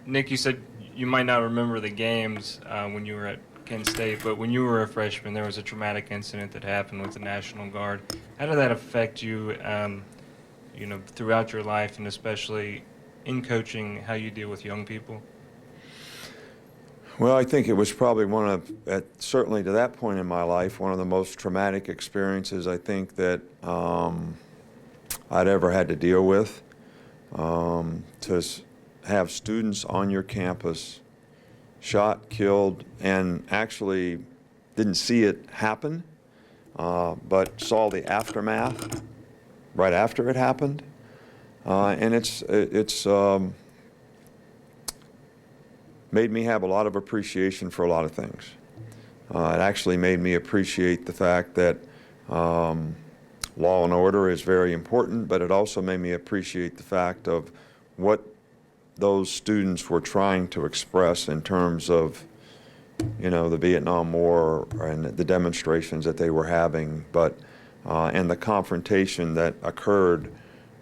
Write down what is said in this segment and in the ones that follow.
Nick, you said you might not remember the games when you were at Kent State, but when you were a freshman, there was a traumatic incident that happened with the National Guard. How did that affect you, throughout your life, and especially in coaching, how you deal with young people? Well, I think it was probably certainly to that point in my life, one of the most traumatic experiences I think that I'd ever had to deal with. Have students on your campus shot, killed, and actually didn't see it happen, but saw the aftermath right after it happened. And it's made me have a lot of appreciation for a lot of things. It actually made me appreciate the fact that law and order is very important, but it also made me appreciate the fact of what those students were trying to express in terms of, the Vietnam War and the demonstrations that they were having, and the confrontation that occurred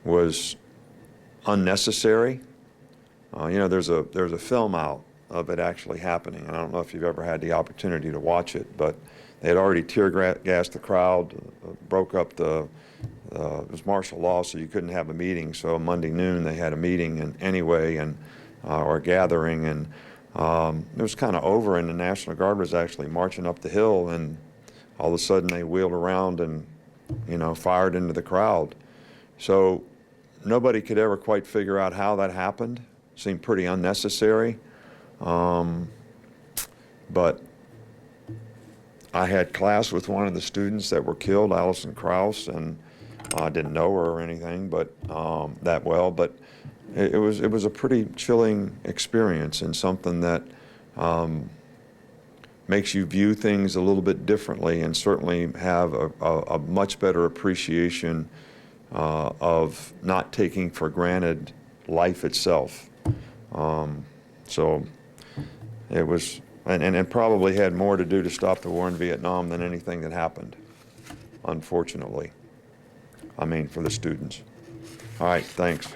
was unnecessary. There's a film out of it actually happening, and I don't know if you've ever had the opportunity to watch it, but they had already tear gassed the crowd, broke up it was martial law, so you couldn't have a meeting. So Monday noon they had a meeting or a gathering, and it was kind of over, and the National Guard was actually marching up the hill, and all of a sudden they wheeled around and fired into the crowd. So nobody could ever quite figure out how that happened. It seemed pretty unnecessary. But I had class with one of the students that were killed, Allison Krause, and I didn't know her or anything, but that well. But it was a pretty chilling experience, and something that makes you view things a little bit differently, and certainly have a much better appreciation of not taking for granted life itself. So it was, and probably had more to do to stop the war in Vietnam than anything that happened, unfortunately. I mean, for the students. All right, thanks.